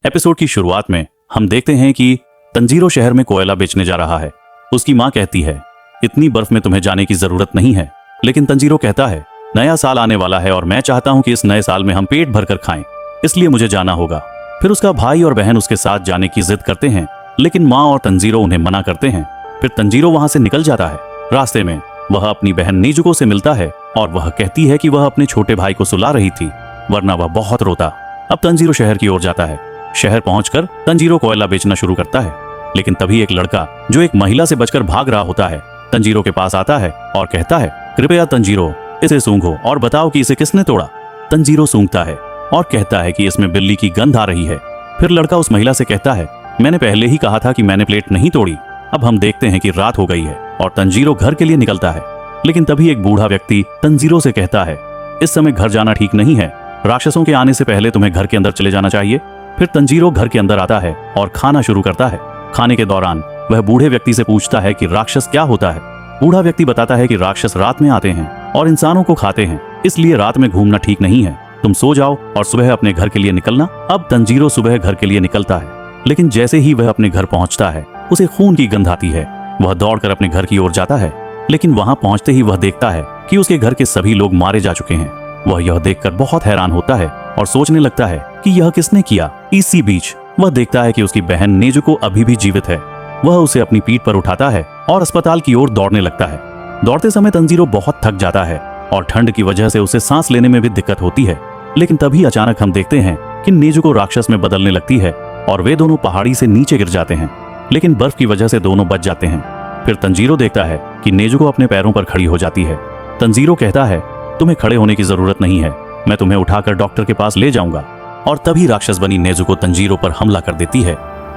Episode की शुरुआत में हम देखते हैं कि तंजीरो शहर में कोयला बेचने जा रहा है। उसकी माँ कहती है, इतनी बर्फ में तुम्हें जाने की जरूरत नहीं है। लेकिन तंजीरो कहता है, नया साल आने वाला है और मैं चाहता हूं कि इस नए साल में हम पेट भरकर खाएं, इसलिए मुझे जाना होगा। फिर उसका भाई और बहन उसके साथ जाने की जिद करते हैं, लेकिन माँ और तंजीरो उन्हें मना करते हैं। फिर तंजीरो वहां से निकल जाता है। रास्ते में वह अपनी बहन नेजुको से मिलता है और वह कहती है कि वह अपने छोटे भाई को सुला रही थी, वरना वह बहुत रोता। अब तंजीरो शहर की ओर जाता है। शहर पहुंचकर तंजीरो कोयला बेचना शुरू करता है, लेकिन तभी एक लड़का जो एक महिला से बचकर भाग रहा होता है तंजीरो के पास आता है और कहता है, कृपया तंजीरो इसे सूंघो और बताओ कि इसे किसने तोड़ा। तंजीरो सूंघता है और कहता है कि इसमें बिल्ली की गंध आ रही है। फिर लड़का उस महिला से कहता है, मैंने पहले ही कहा था कि मैंने प्लेट नहीं तोड़ी। अब हम देखते हैं कि रात हो गई है और तंजीरो घर के लिए निकलता है, लेकिन तभी एक बूढ़ा व्यक्ति तंजीरो से कहता है, इस समय घर जाना ठीक नहीं है, राक्षसों के आने से पहले तुम्हें घर के अंदर चले जाना चाहिए। फिर तंजीरो घर के अंदर आता है और खाना शुरू करता है। खाने के दौरान वह बूढ़े व्यक्ति से पूछता है कि राक्षस क्या होता है। बूढ़ा व्यक्ति बताता है कि राक्षस रात में आते हैं और इंसानों को खाते हैं, इसलिए रात में घूमना ठीक नहीं है। तुम सो जाओ और सुबह अपने घर के लिए निकलना। अब तंजीरो सुबह घर के लिए निकलता है, लेकिन जैसे ही वह अपने घर पहुंचता है उसे खून की गंध आती है। वह दौड़कर अपने घर की ओर जाता है, लेकिन वहां पहुंचते ही वह देखता है कि उसके घर के सभी लोग मारे जा चुके हैं। वह यह देखकर बहुत हैरान होता है और सोचने लगता है कि यह किसने किया। इसी बीच वह देखता है कि उसकी बहन नेजुको अभी भी जीवित है। वह उसे अपनी पीठ पर उठाता है और अस्पताल की ओर दौड़ने लगता है। दौड़ते समय तंजीरो बहुत थक जाता है और ठंड की वजह से उसे सांस लेने में भी दिक्कत होती है। लेकिन तभी अचानक हम देखते हैं कि नेजुको राक्षस में बदलने लगती है और वे दोनों पहाड़ी से नीचे गिर जाते हैं, लेकिन बर्फ की वजह से दोनों बच जाते हैं। फिर तंजीरो देखता है कि नेजुको अपने पैरों पर खड़ी हो जाती है। तंजीरो कहता है, तुम्हें खड़े होने की जरूरत नहीं है, मैं तुम्हें उठाकर डॉक्टर के पास ले जाऊंगा। और तभी राक्षस बनी नेजुको तंजीरो पर हमला कर देती है।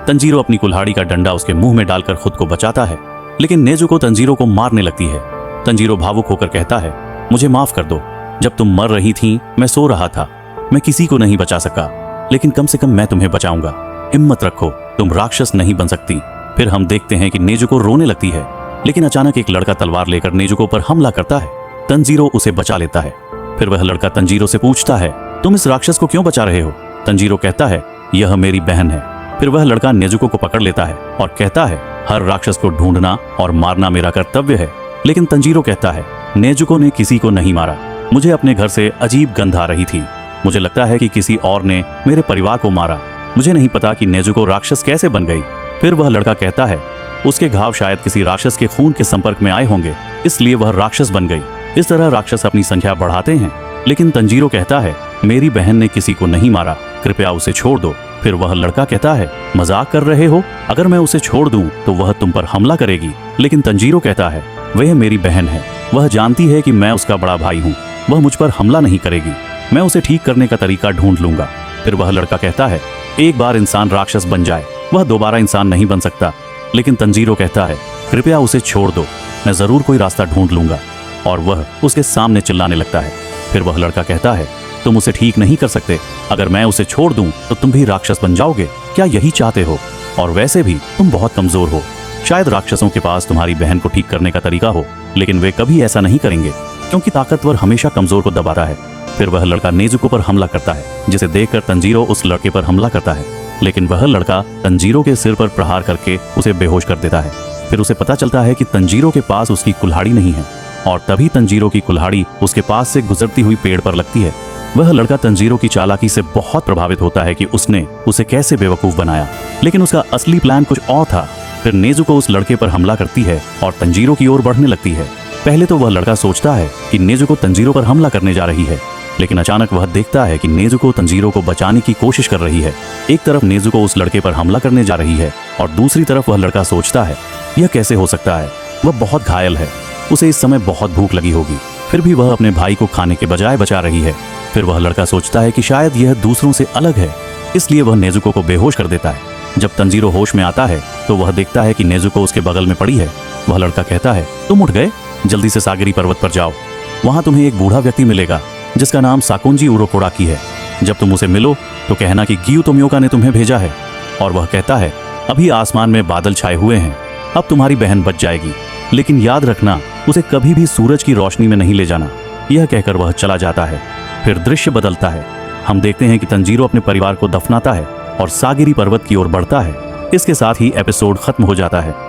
तंजीरो अपनी कुल्हाड़ी का डंडा उसके मुंह में डालकर खुद को बचाता है, लेकिन नेजुको तंजीरो को मारने लगती है। तंजीरो भावुक होकर कहता है, मुझे माफ कर दो, जब तुम मर रही थी मैं सो रहा था, मैं किसी को नहीं बचा सका, लेकिन कम से कम मैं तुम्हें बचाऊंगा। हिम्मत रखो, तुम राक्षस नहीं बन सकती। फिर हम देखते हैं कि नेजुको रोने लगती है, लेकिन अचानक एक लड़का तलवार लेकर नेजुको पर हमला करता है। तंजीरो उसे बचा लेता है। फिर वह लड़का तंजीरो से पूछता है, तुम इस राक्षस को क्यों बचा रहे हो। तंजीरो कहता है, यह मेरी बहन है। फिर वह लड़का नेजुको को पकड़ लेता है और कहता है, हर राक्षस को ढूंढना और मारना मेरा कर्तव्य है। लेकिन तंजीरो कहता है, नेजुको ने किसी को नहीं मारा, मुझे अपने घर से अजीब गंध आ रही थी, मुझे लगता है कि किसी और ने मेरे परिवार को मारा, मुझे नहीं पता कि नेजुको राक्षस कैसे बन गई। फिर वह लड़का कहता है, उसके घाव शायद किसी राक्षस के खून के संपर्क में आए होंगे, इसलिए वह राक्षस बन गई। इस तरह राक्षस अपनी संख्या बढ़ाते हैं। लेकिन तंजीरो कहता है, मेरी बहन ने किसी को नहीं मारा, कृपया उसे छोड़ दो। फिर वह लड़का कहता है, मजाक कर रहे हो, अगर मैं उसे छोड़ दूं तो वह तुम पर हमला करेगी। लेकिन तंजीरो कहता है, वह मेरी बहन है, वह जानती है कि मैं उसका बड़ा भाई हूँ, वह मुझ पर हमला नहीं करेगी, मैं उसे ठीक करने का तरीका ढूंढ लूंगा। फिर वह लड़का कहता है, एक बार इंसान राक्षस बन जाए वह दोबारा इंसान नहीं बन सकता। लेकिन तंजीरो कहता है, कृपया उसे छोड़ दो, मैं जरूर कोई रास्ता ढूंढ लूंगा। और वह उसके सामने चिल्लाने लगता है। फिर वह लड़का कहता है, तुम उसे ठीक नहीं कर सकते, अगर मैं उसे छोड़ दूं तो तुम भी राक्षस बन जाओगे, क्या यही चाहते हो। और वैसे भी तुम बहुत कमजोर हो, शायद राक्षसों के पास तुम्हारी बहन को ठीक करने का तरीका हो, लेकिन वे कभी ऐसा नहीं करेंगे, क्योंकि ताकतवर हमेशा कमजोर को दबाता है। फिर वह लड़का नेजुको पर हमला करता है, जिसे देखकर तंजीरो उस लड़के पर हमला करता है, लेकिन वह लड़का तंजीरो के सिर पर प्रहार करके उसे बेहोश कर देता है। फिर उसे पता चलता है कि तंजीरो के पास उसकी कुल्हाड़ी नहीं है, और तभी तंजीरो की कुल्हाड़ी उसके पास से गुजरती हुई पेड़ पर लगती है। वह लड़का तंजीरो की चालाकी से बहुत प्रभावित होता है कि उसने उसे कैसे बेवकूफ बनाया, लेकिन उसका असली प्लान कुछ और था। फिर नेजुको उस लड़के पर हमला करती है और तंजीरो की ओर बढ़ने लगती है। पहले तो वह लड़का सोचता है कि नेजुको तंजीरो पर हमला करने जा रही है, लेकिन अचानक वह देखता है कि नेजुको तंजीरो को बचाने की कोशिश कर रही है। एक तरफ नेजुको उस लड़के पर हमला करने जा रही है और दूसरी तरफ वह लड़का सोचता है, यह कैसे हो सकता है, वह बहुत घायल है, उसे इस समय बहुत भूख लगी होगी, फिर भी वह अपने भाई को खाने के बजाय बचा रही है। फिर वह लड़का सोचता है कि शायद यह दूसरों से अलग है, इसलिए वह नेजुको को बेहोश कर देता है। जब तंजीरो होश में आता है तो वह देखता है कि नेजुको उसके बगल में पड़ी है। वह लड़का कहता है, तुम उठ गए, जल्दी से सागिरी पर्वत पर जाओ, वहां तुम्हें एक बूढ़ा व्यक्ति मिलेगा जिसका नाम साकुंजी उरोकोडाकी है। जब तुम उसे मिलो तो कहना कि गियु तोमियोका ने तुम्हें भेजा है। और वह कहता है, अभी आसमान में बादल छाए हुए हैं, अब तुम्हारी बहन बच जाएगी, लेकिन याद रखना उसे कभी भी सूरज की रोशनी में नहीं ले जाना। यह कहकर वह चला जाता है। फिर दृश्य बदलता है। हम देखते हैं कि तंजीरो अपने परिवार को दफनाता है और सागिरी पर्वत की ओर बढ़ता है। इसके साथ ही एपिसोड खत्म हो जाता है।